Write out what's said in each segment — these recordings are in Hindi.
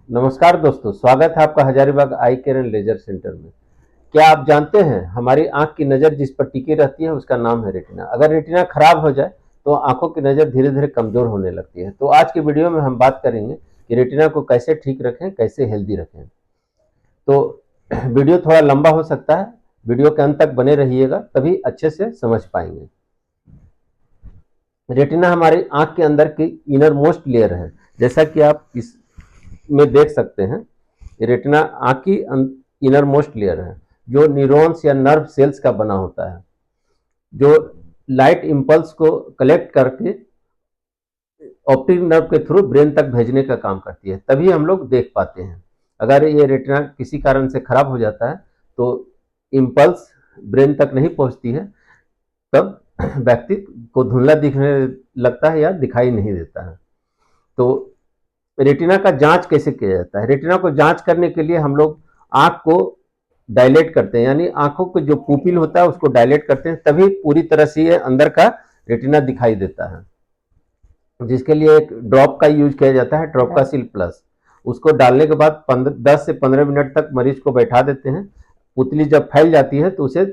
नमस्कार दोस्तों, स्वागत है आपका हजारीबाग आई केयर एंड लेजर सेंटर में। क्या आप जानते हैं हमारी आंख की नज़र जिस पर टिकी रहती है उसका नाम है रेटिना। अगर रेटिना खराब हो जाए तो आंखों की नज़र धीरे धीरे कमजोर होने लगती है। तो आज की वीडियो में हम बात करेंगे कि रेटिना को कैसे ठीक रखें, कैसे हेल्दी रखें। तो वीडियो थोड़ा लंबा हो सकता है, वीडियो के अंत तक बने रहिएगा, तभी अच्छे से समझ पाएंगे। रेटिना हमारी आंख के अंदर की इनर मोस्ट लेयर है। जैसा कि आप इस में देख सकते हैं, रेटिना आंख की इनर मोस्ट लेयर है जो न्यूरॉन्स या नर्व सेल्स का बना होता है, जो लाइट इंपल्स को कलेक्ट करके ऑप्टिक नर्व के थ्रू ब्रेन तक भेजने का काम करती है, तभी हम लोग देख पाते हैं। अगर ये रेटिना किसी कारण से खराब हो जाता है तो इम्पल्स ब्रेन तक नहीं पहुंचती है, तब व्यक्ति को धुंधला दिखने लगता है या दिखाई नहीं देता है। तो रेटिना का जांच कैसे किया जाता है? रेटिना को जांच करने के लिए हम लोग आंख को डायलेट करते हैं, यानी आंखों को जो पुपिल होता है उसको डायलेट करते हैं, तभी पूरी तरह से ये अंदर का रेटिना दिखाई देता है। जिसके लिए एक ड्रॉप का यूज किया जाता है, ट्रोकासिल प्लस। उसको डालने के बाद 10 से 15 मिनट तक मरीज को बैठा देते हैं। पुतली जब फैल जाती है तो उसे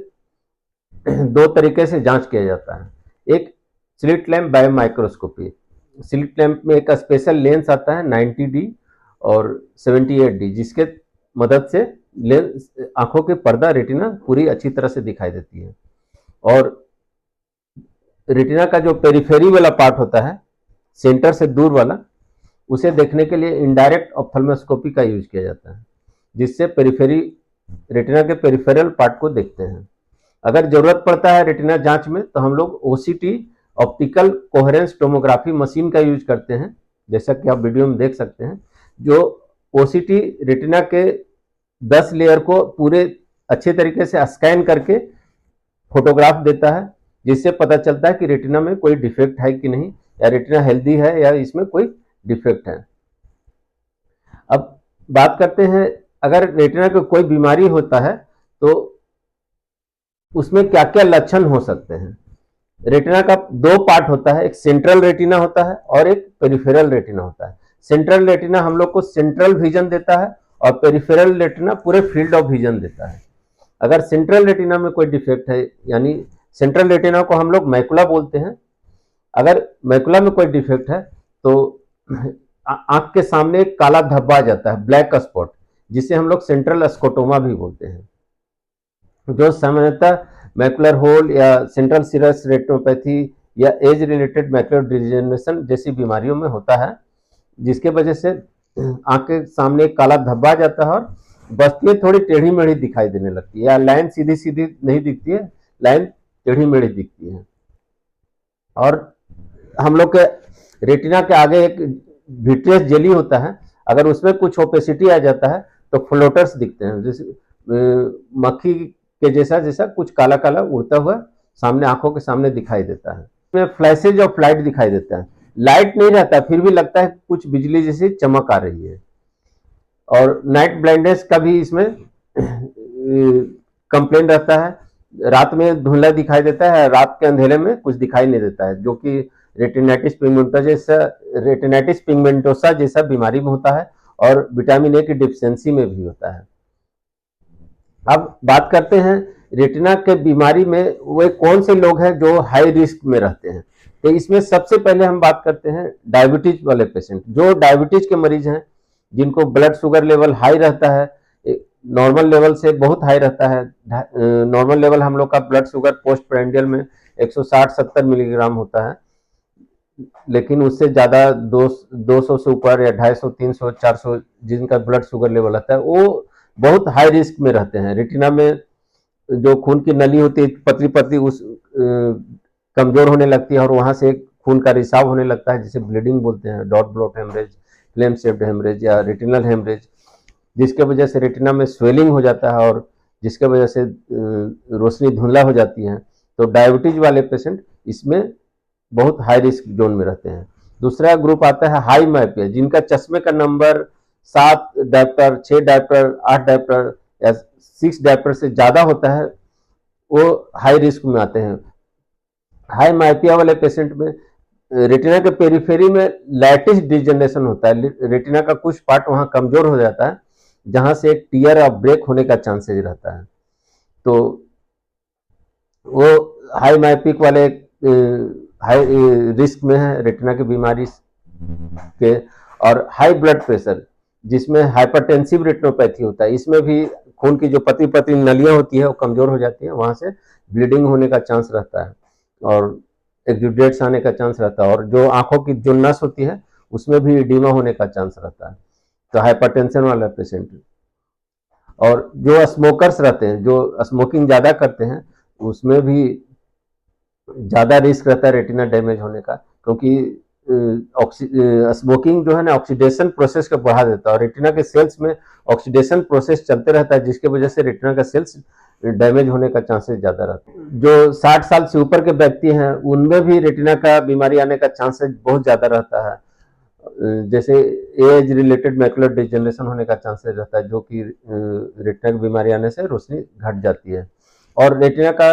दो तरीके से जांच किया जाता है। एक slit lamp bio microscopy. Slit lamp में एक स्पेशल लेंस आता है 90D और 78D, जिसके मदद से लेंस आंखों के पर्दा रेटिना पूरी अच्छी तरह से दिखाई देती है। और रेटिना का जो पेरिफेरी वाला पार्ट होता है, सेंटर से दूर वाला, उसे देखने के लिए इनडायरेक्ट ऑप्थेल्मोस्कोपी का यूज किया जाता है, जिससे पेरिफेरी रेटिना के पेरिफेरल पार्ट को देखते हैं। अगर जरूरत पड़ता है रेटिना जांच में तो हम लोग OCT, optical coherence tomography machine का यूज करते हैं, जैसा कि आप वीडियो में देख सकते हैं। जो OCT रेटिना के 10 लेयर को पूरे अच्छे तरीके से स्कैन करके फोटोग्राफ देता है, जिससे पता चलता है कि रेटिना में कोई डिफेक्ट है कि नहीं, या रेटिना हेल्दी है या इसमें कोई डिफेक्ट है। अब बात करते हैं, अगर रेटिना को कोई बीमारी होता है तो उसमें क्या क्या लक्षण हो सकते हैं। रेटिना का दो पार्ट होता है, एक सेंट्रल रेटिना होता है और एक पेरिफेरल रेटिना होता है। सेंट्रल रेटिना हम लोग को सेंट्रल विजन देता है और पेरिफेरल रेटिना पूरे फील्ड ऑफ विजन देता है। अगर सेंट्रल रेटिना में कोई डिफेक्ट है, यानी सेंट्रल रेटिना को हम लोग मैकुला बोलते हैं, अगर मैकुला में कोई डिफेक्ट है तो आंख के सामने एक काला धब्बा आ जाता है, ब्लैक स्पॉट, जिसे हम लोग सेंट्रल स्कोटोमा भी बोलते हैं, जो सामान्यतः मैकुलर होल या सेंट्रल सीरस रेटिनोपैथी या एज रिलेटेड मैकुलर डिजेनरेशन जैसी बीमारियों में होता है, जिसके वजह से आंख के सामने एक काला धब्बा आ जाता है और बस्तियां थोड़ी टेढ़ी मेढ़ी दिखाई देने लगती है, या लाइन सीधी सीधी नहीं दिखती है, लाइन टेढ़ी मेढ़ी दिखती है। और हम लोग के रेटिना के आगे एक विट्रियस जेली होता है, अगर उसमें कुछ ओपेसिटी आ जाता है तो फ्लोटर्स दिखते हैं, जैसे मक्खी के जैसा जैसा कुछ काला काला उड़ता हुआ सामने आंखों के सामने दिखाई देता है। इसमें फ्लैशेज ऑफ लाइट दिखाई देता है, लाइट नहीं रहता फिर भी लगता है कुछ बिजली जैसी चमक आ रही है। और नाइट ब्लाइंडनेस का भी इसमें कंप्लेन रहता है, रात में धुंधला दिखाई देता है, रात के अंधेरे में कुछ दिखाई नहीं देता है, जो कि रेटिनाइटिस पिगमेंटोसा जैसा बीमारी में होता है और विटामिन ए की डिफिशियंसी में भी होता है। अब बात करते हैं रेटिना के बीमारी में वे कौन से लोग हैं जो हाई रिस्क में रहते हैं। तो इसमें सबसे पहले हम बात करते हैं डायबिटीज वाले पेशेंट। जो डायबिटीज के मरीज हैं, जिनको ब्लड शुगर लेवल हाई रहता है, नॉर्मल लेवल से बहुत हाई रहता है। नॉर्मल लेवल हम लोग का ब्लड शुगर पोस्ट प्रेंडियल में 160-70 मिलीग्राम होता है, लेकिन उससे ज़्यादा 200 से ऊपर या 250, 300, 400 जिनका ब्लड शुगर लेवल रहता है, वो बहुत हाई रिस्क में रहते हैं। रेटिना में जो खून की नली होती है पतली पतली, उस कमजोर होने लगती है और वहां से खून का रिसाव होने लगता है, जिसे ब्लीडिंग बोलते हैं, dot blot haemorrhage, flame shaped haemorrhage या रेटिनल हेमरेज, जिसके वजह से रेटिना में स्वेलिंग हो जाता है और जिसके वजह से रोशनी धुंधला हो जाती है। तो डायबिटीज वाले पेशेंट इसमें बहुत हाई रिस्क जोन में रहते हैं। दूसरा ग्रुप आता है हाई मायोपिया, जिनका चश्मे का नंबर 7 डायप्टर, 6 डायप्टर, 8 डायप्टर या 6 डायप्टर से ज्यादा होता है, वो हाई रिस्क में आते हैं। हाई मायोपिया वाले पेशेंट में रेटिना के पेरिफेरी में लैटिस डिजनरेशन होता है, रेटिना का कुछ पार्ट वहां कमजोर हो जाता है, जहां से एक टीयर ऑफ ब्रेक होने का चांसेस रहता है। तो वो हाई माइपिक वाले हाई रिस्क में है रेटिना की बीमारी के, और हाई ब्लड प्रेशर जिसमें हाइपरटेंसिव रेटिनोपैथी होता है, इसमें भी खून की जो पतली पतली नलियां होती है वो कमजोर हो जाती है, वहां से ब्लीडिंग होने का चांस रहता है और एक्जुडेट्स आने का चांस रहता है, और जो आंखों की जो नस होती है उसमें भी इडीमा होने का चांस रहता है। तो हाइपरटेंशन वाला पेशेंट, और जो स्मोकर्स रहते हैं, जो स्मोकिंग ज्यादा करते हैं, उसमें भी ज्यादा रिस्क रहता है रेटिना डैमेज होने का, क्योंकि स्मोकिंग जो है ना ऑक्सीडेशन प्रोसेस को बढ़ा देता है, और रेटिना के सेल्स में ऑक्सीडेशन प्रोसेस चलते रहता है, जिसके वजह से रेटिना का सेल्स डैमेज होने का चांसेस ज्यादा रहता है। जो 60 साल से ऊपर के व्यक्ति हैं उनमें भी रेटिना का बीमारी आने का चांसेस बहुत ज्यादा रहता है, जैसे एज रिलेटेड मैकुलर डिजनरेशन होने का चांसेस रहता है, जो कि रेटिना की बीमारी आने से रोशनी घट जाती है, और रेटिना का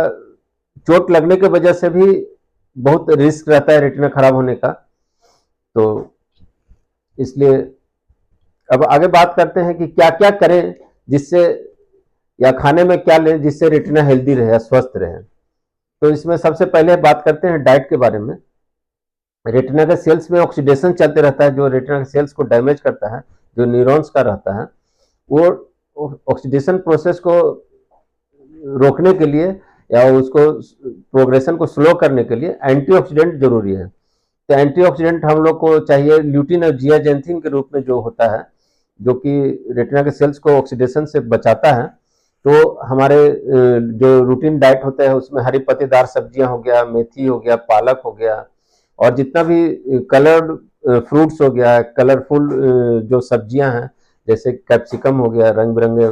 चोट लगने की वजह से भी बहुत रिस्क रहता है रेटिना खराब होने का। तो इसलिए अब आगे बात करते हैं कि क्या क्या करें जिससे, या खाने में क्या लें जिससे रेटिना हेल्दी रहे, स्वस्थ रहे। तो इसमें सबसे पहले बात करते हैं डाइट के बारे में। रेटिना के सेल्स में ऑक्सीडेशन चलते रहता है, जो रेटिना के सेल्स को डैमेज करता है, जो न्यूरॉन्स का रहता है, वो ऑक्सीडेशन प्रोसेस को रोकने के लिए या उसको प्रोग्रेशन को स्लो करने के लिए एंटीऑक्सीडेंट जरूरी है। तो एंटीऑक्सीडेंट हम लोग को चाहिए ल्यूटिन और जियाजेंथिन के रूप में जो होता है, जो कि रेटिना के सेल्स को ऑक्सीडेशन से बचाता है। तो हमारे जो रूटीन डाइट होता है उसमें हरी पत्तेदार सब्जियां हो गया, मेथी हो गया, पालक हो गया, और जितना भी कलर्ड फ्रूट्स हो गया, कलरफुल जो सब्जियां हैं, जैसे कैप्सिकम हो गया, रंग बिरंगे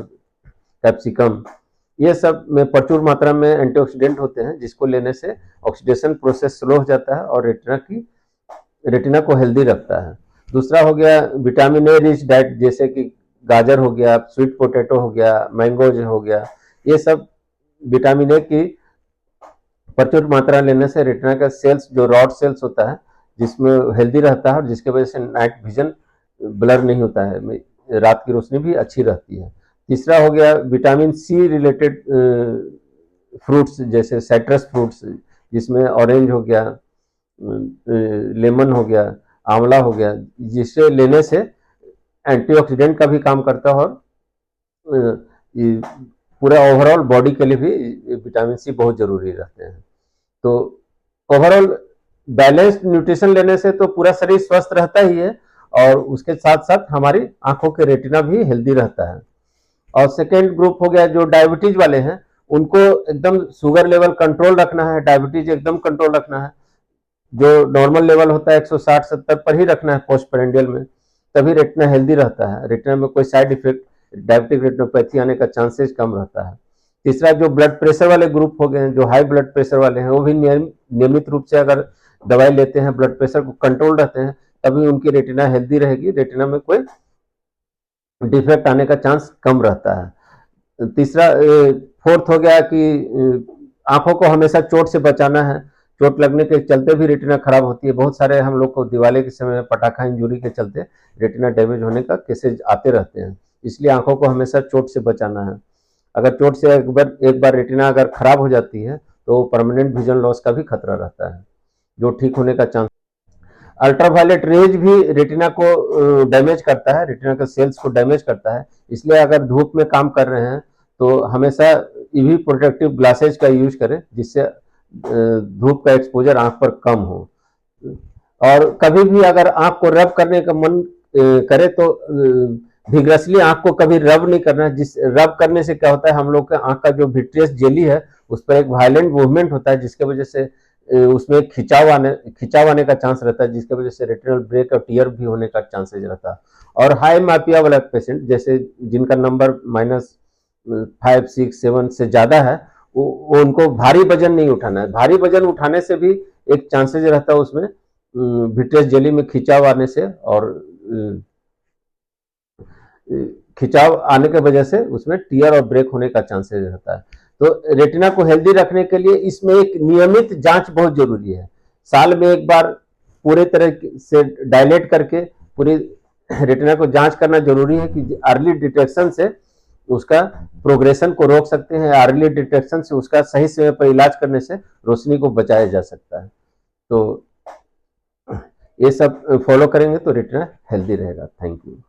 कैप्सिकम, ये सब में प्रचुर मात्रा में एंटीऑक्सीडेंट होते हैं, जिसको लेने से ऑक्सीडेशन प्रोसेस स्लो हो जाता है और रेटिना को हेल्दी रखता है। दूसरा हो गया विटामिन ए रिच डाइट, जैसे कि गाजर हो गया, स्वीट पोटैटो हो गया, मैंगोज हो गया, ये सब विटामिन ए की प्रचुर मात्रा लेने से रेटिना का सेल्स, जो रॉड सेल्स होता है, जिसमें हेल्दी रहता है, और जिसके वजह से नाइट विजन ब्लर नहीं होता है, रात की रोशनी भी अच्छी रहती है। तीसरा हो गया विटामिन सी रिलेटेड फ्रूट्स, जैसे साइट्रस फ्रूट्स, जिसमें ऑरेंज हो गया, लेमन हो गया, आंवला हो गया, जिसे लेने से एंटीऑक्सीडेंट का भी काम करता है, और पूरा ओवरऑल बॉडी के लिए भी विटामिन सी बहुत जरूरी रहते हैं। तो ओवरऑल बैलेंस्ड न्यूट्रिशन लेने से तो पूरा शरीर स्वस्थ रहता ही है, और उसके साथ साथ हमारी आंखों के रेटिना भी हेल्दी रहता है। और सेकेंड ग्रुप हो गया जो डायबिटीज वाले हैं, उनको एकदम शुगर लेवल कंट्रोल रखना है, डायबिटीज एकदम कंट्रोल रखना है, जो नॉर्मल लेवल होता है 160-70 पर ही रखना है पोस्ट पेरेंडियल में, तभी रेटिना हेल्दी रहता है, रेटिना में कोई साइड इफेक्ट, डायबिटिक रेटिनोपैथी आने का चांसेस कम रहता है। तीसरा जो ब्लड प्रेशर वाले ग्रुप हो गए हैं, जो हाई ब्लड प्रेशर वाले हैं, वो भी नियमित रूप से अगर दवाई लेते हैं, ब्लड प्रेशर को कंट्रोल रहते हैं, तभी उनकी रेटिना हेल्दी रहेगी, रेटिना में कोई डिफेक्ट आने का चांस कम रहता है। तीसरा फोर्थ हो गया कि आंखों को हमेशा चोट से बचाना है, चोट लगने के चलते भी रेटिना खराब होती है। बहुत सारे हम लोग को दिवाली के समय पटाखा इंजुरी के चलते रेटिना डैमेज होने का केसेज आते रहते हैं, इसलिए आंखों को हमेशा चोट से बचाना है। अगर चोट से एक बार रेटिना अगर खराब हो जाती है तो परमानेंट विजन लॉस का भी खतरा रहता है, जो ठीक होने का चांस। अल्ट्रावायलेट रेज भी रेटिना को डैमेज करता है, रेटिना के सेल्स को डैमेज करता है, इसलिए अगर धूप में काम कर रहे हैं तो हमेशा ईवी प्रोटेक्टिव ग्लासेज का यूज करें, जिससे धूप का एक्सपोजर आंख पर कम हो। और कभी भी अगर आंख को रब करने का मन करे तो भिग्रसली आंख को कभी रब नहीं करना। जिस रब करने से क्या होता है, हम लोग का आंख का जो विट्रियस जेली है उस पर एक वायलेंट मूवमेंट होता है, जिसके वजह से उसमें खिंचाव आने का चांस रहता है, जिसके वजह से रेटिनल ब्रेक और टीयर भी होने का चांसेस रहता है। और हाई माइपिया वाला पेशेंट, जैसे जिनका नंबर -5, 6, 7 से ज्यादा है, वो उनको भारी वजन नहीं उठाना है। भारी वजन उठाने से भी एक चांसेस रहता है उसमें विट्रियस जेली में खिंचाव आने से, और खिंचाव आने की वजह से उसमें टीयर और ब्रेक होने का चांसेस रहता है। तो रेटिना को हेल्दी रखने के लिए इसमें एक नियमित जांच बहुत जरूरी है। साल में एक बार पूरे तरह से डायलेट करके पूरी रेटिना को जांच करना जरूरी है कि अर्ली डिटेक्शन से उसका प्रोग्रेशन को रोक सकते हैं, अर्ली डिटेक्शन से उसका सही समय पर इलाज करने से रोशनी को बचाया जा सकता है। तो ये सब फॉलो करेंगे तो रेटिना हेल्दी रहेगा। Thank you.